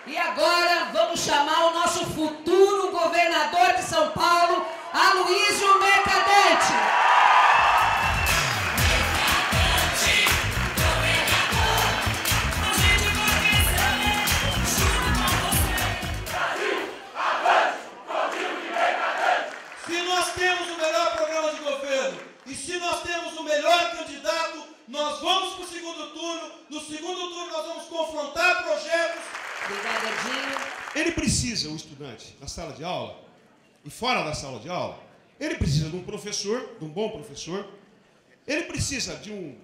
E agora vamos chamar o nosso futuro governador de São Paulo, Aloysio Mercadante. Se nós temos o melhor programa de governo e se nós temos o melhor candidato, nós vamos para o segundo turno. No segundo turno nós vamos confrontar projetos. Obrigada, Edinho. Ele precisa, o estudante, na sala de aula e fora da sala de aula, ele precisa de um professor, de um bom professor, ele precisa de um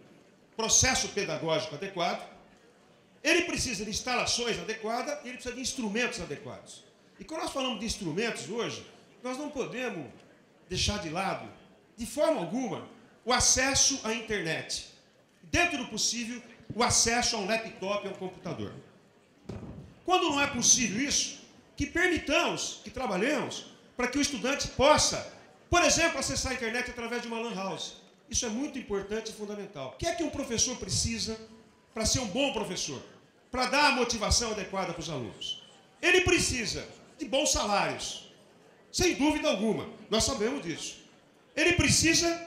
processo pedagógico adequado, ele precisa de instalações adequadas e ele precisa de instrumentos adequados. E quando nós falamos de instrumentos hoje, nós não podemos deixar de lado, de forma alguma, o acesso à internet. Dentro do possível, o acesso a um laptop e a um computador. Quando não é possível isso, que permitamos, que trabalhemos para que o estudante possa, por exemplo, acessar a internet através de uma LAN house. Isso é muito importante e fundamental. O que é que um professor precisa para ser um bom professor? Para dar a motivação adequada para os alunos. Ele precisa de bons salários, sem dúvida alguma, nós sabemos disso. Ele precisa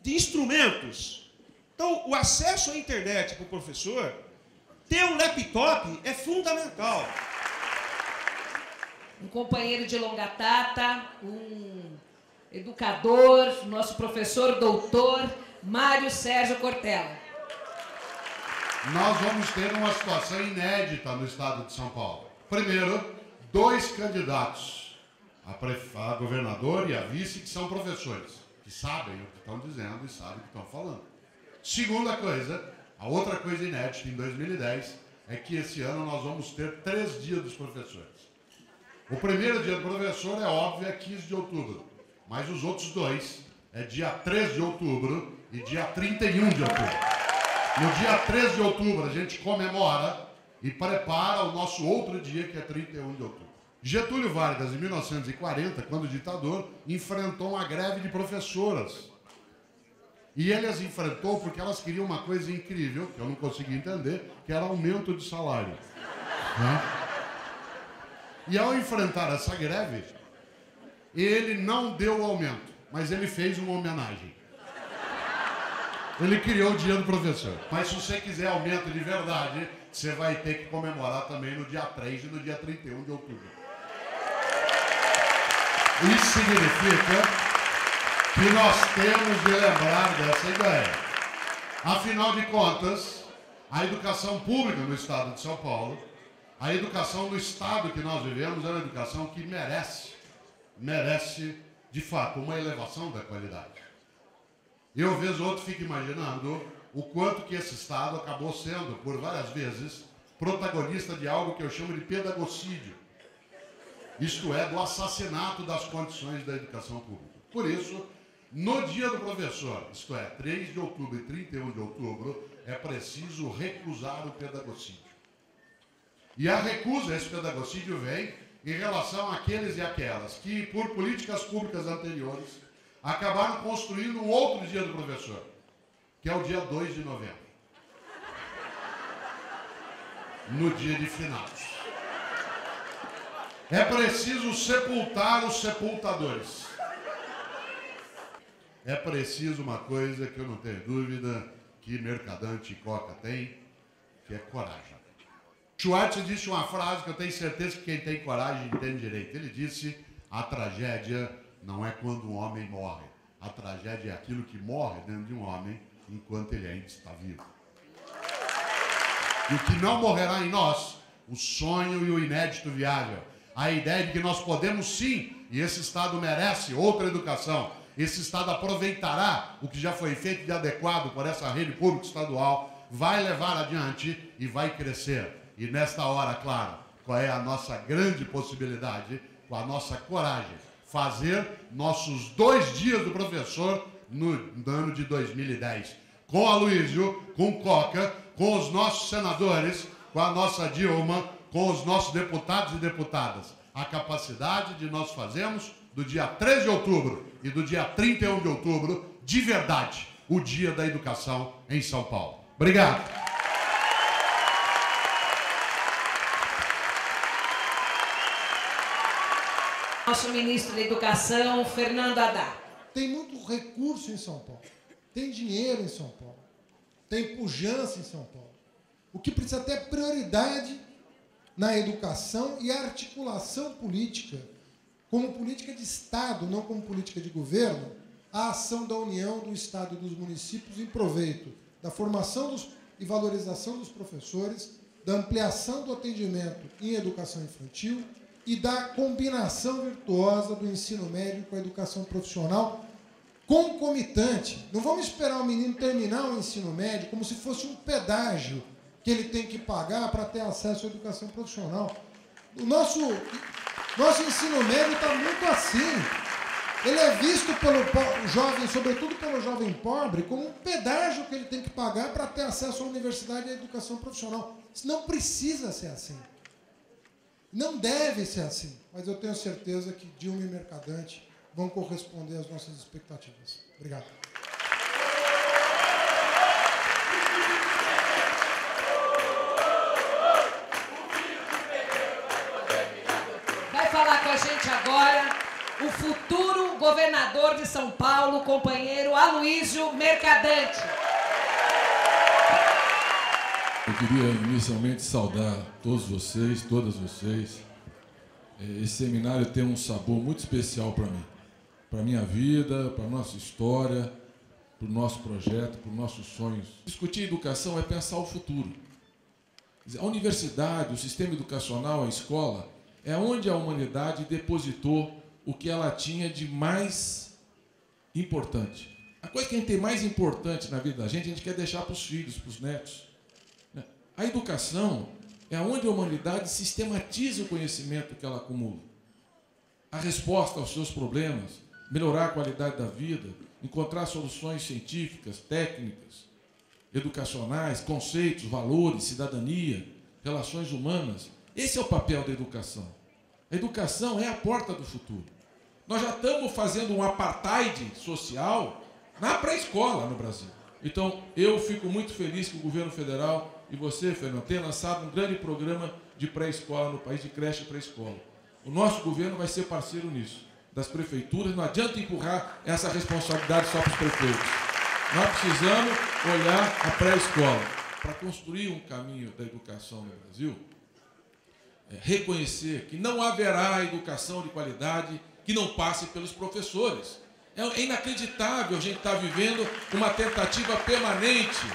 de instrumentos. Então, o acesso à internet para o professor, ter um laptop é fundamental. Um companheiro de longa data, um educador, nosso professor doutor, Mário Sérgio Cortella. Nós vamos ter uma situação inédita no estado de São Paulo. Primeiro, 2 candidatos, a governador e a vice, que são professores, que sabem o que estão dizendo e sabem o que estão falando. Segunda coisa, a outra coisa inédita em 2010 é que esse ano nós vamos ter 3 dias dos professores. O primeiro dia do professor é óbvio, é 15 de outubro, mas os outros 2 é dia 3 de outubro e dia 31 de outubro. No dia 3 de outubro a gente comemora e prepara o nosso outro dia, que é 31 de outubro. Getúlio Vargas, em 1940, quando ditador, enfrentou uma greve de professoras. E ele as enfrentou porque elas queriam uma coisa incrível, que eu não consegui entender, que era aumento de salário. E ao enfrentar essa greve, ele não deu o aumento, mas ele fez uma homenagem. Ele criou o dia do professor. Mas se você quiser aumento de verdade, você vai ter que comemorar também no dia 3 e no dia 31 de outubro. Isso significa que nós temos de lembrar dessa ideia. Afinal de contas, a educação pública no estado de São Paulo, a educação no estado que nós vivemos é uma educação que merece, de fato, uma elevação da qualidade. Eu, vez ou outra, fico imaginando o quanto que esse estado acabou sendo, por várias vezes, protagonista de algo que eu chamo de pedagocídio. Isto é, do assassinato das condições da educação pública. Por isso, no dia do professor, isto é, 3 de outubro e 31 de outubro, é preciso recusar o pedagocídio. E a recusa a esse pedagocídio vem em relação àqueles e aquelas que, por políticas públicas anteriores, acabaram construindo um outro dia do professor, que é o dia 2 de novembro. No dia de finados. É preciso sepultar os sepultadores. É preciso uma coisa que eu não tenho dúvida que Mercadante e Coca têm, que é coragem. Schwartz disse uma frase que eu tenho certeza que quem tem coragem entende direito. Ele disse: a tragédia não é quando um homem morre. A tragédia é aquilo que morre dentro de um homem enquanto ele ainda está vivo. E o que não morrerá em nós, o sonho e o inédito viável. A ideia de que nós podemos sim, e esse Estado merece outra educação. Esse Estado aproveitará o que já foi feito de adequado por essa rede pública estadual, vai levar adiante e vai crescer. E nesta hora, claro, qual é a nossa grande possibilidade, com a nossa coragem, fazer nossos 2 dias do professor no ano de 2010. Com Aloysio, com Coca, com os nossos senadores, com a nossa Dilma, com os nossos deputados e deputadas. A capacidade de nós fazermos do dia 3 de outubro e do dia 31 de outubro, de verdade, o Dia da Educação em São Paulo. Obrigado. Nosso ministro da Educação, Fernando Haddad. Tem muito recurso em São Paulo, tem dinheiro em São Paulo, tem pujança em São Paulo. O que precisa ter prioridade na educação e articulação política, como política de Estado, não como política de governo, a ação da União, do Estado e dos municípios em proveito da formação e valorização dos professores, da ampliação do atendimento em educação infantil e da combinação virtuosa do ensino médio com a educação profissional concomitante. Não vamos esperar o menino terminar o ensino médio como se fosse um pedágio que ele tem que pagar para ter acesso à educação profissional. O nosso ensino médio está muito assim. Ele é visto pelo jovem, sobretudo pelo jovem pobre, como um pedágio que ele tem que pagar para ter acesso à universidade e à educação profissional. Isso não precisa ser assim. Não deve ser assim. Mas eu tenho certeza que Dilma e Mercadante vão corresponder às nossas expectativas. Obrigado. Vai falar com a gente agora o futuro governador de São Paulo, companheiro Aloísio Mercadante. Eu queria inicialmente saudar todos vocês, todas vocês. Esse seminário tem um sabor muito especial para mim, para a minha vida, para a nossa história, para o nosso projeto, para os nossos sonhos. Discutir educação é pensar o futuro. A universidade, o sistema educacional, a escola, é onde a humanidade depositou o que ela tinha de mais importante. A coisa que a gente tem mais importante na vida da gente, a gente quer deixar para os filhos, para os netos. A educação é onde a humanidade sistematiza o conhecimento que ela acumula. A resposta aos seus problemas, melhorar a qualidade da vida, encontrar soluções científicas, técnicas, educacionais, conceitos, valores, cidadania, relações humanas. Esse é o papel da educação. A educação é a porta do futuro. Nós já estamos fazendo um apartheid social na pré-escola no Brasil. Então, eu fico muito feliz que o governo federal e você, Fernando, tenha lançado um grande programa de pré-escola no país, de creche e pré-escola. O nosso governo vai ser parceiro nisso, das prefeituras. Não adianta empurrar essa responsabilidade só para os prefeitos. Nós precisamos olhar a pré-escola para construir um caminho da educação no Brasil. Reconhecer que não haverá educação de qualidade que não passe pelos professores. É inacreditável a gente estar vivendo uma tentativa permanente,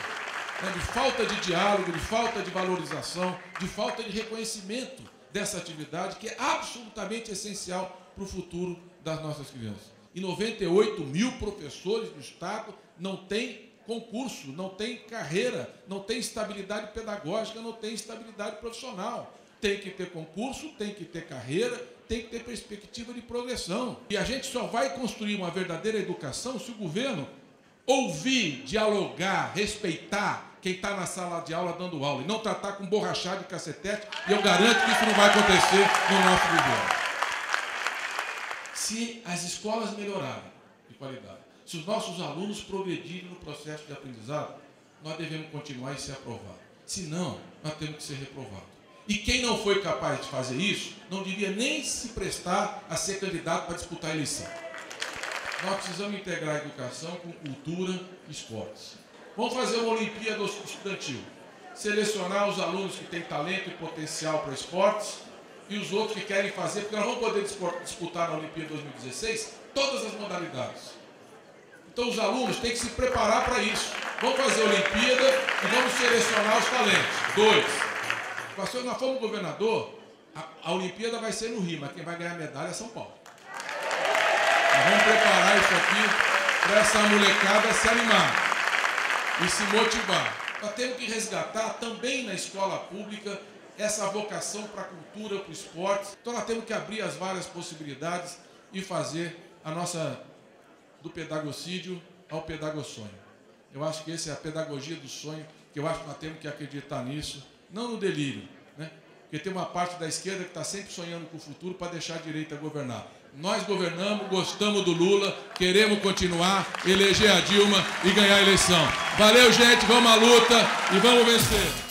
né, de falta de diálogo, de falta de valorização, de falta de reconhecimento dessa atividade que é absolutamente essencial para o futuro das nossas crianças. E 98 mil professores do Estado não têm concurso, não têm carreira, não têm estabilidade pedagógica, não têm estabilidade profissional. Tem que ter concurso, tem que ter carreira, tem que ter perspectiva de progressão. E a gente só vai construir uma verdadeira educação se o governo ouvir, dialogar, respeitar quem está na sala de aula dando aula e não tratar com borrachada de cacetete, e eu garanto que isso não vai acontecer no nosso governo. Se as escolas melhorarem de qualidade, se os nossos alunos progredirem no processo de aprendizado, nós devemos continuar e ser aprovados. Se não, nós temos que ser reprovados. E quem não foi capaz de fazer isso, não devia nem se prestar a ser candidato para disputar a eleição. Nós precisamos integrar a educação com cultura e esportes. Vamos fazer uma Olimpíada estudantil. Selecionar os alunos que têm talento e potencial para esportes e os outros que querem fazer, porque nós vamos poder disputar na Olimpíada 2016 todas as modalidades. Então os alunos têm que se preparar para isso. Vamos fazer a Olimpíada e vamos selecionar os talentos. 2. Se nós formos governador, a Olimpíada vai ser no Rio, mas quem vai ganhar a medalha é São Paulo. Nós vamos preparar isso aqui para essa molecada se animar e se motivar. Nós temos que resgatar também na escola pública essa vocação para a cultura, para o esporte. Então nós temos que abrir as várias possibilidades e fazer a nossa, do pedagocídio ao pedagossonho. Eu acho que essa é a pedagogia do sonho, que eu acho que nós temos que acreditar nisso. Não no delírio, né? Porque tem uma parte da esquerda que está sempre sonhando com o futuro para deixar a direita governar. Nós governamos, gostamos do Lula, queremos continuar, eleger a Dilma e ganhar a eleição. Valeu, gente, vamos à luta e vamos vencer.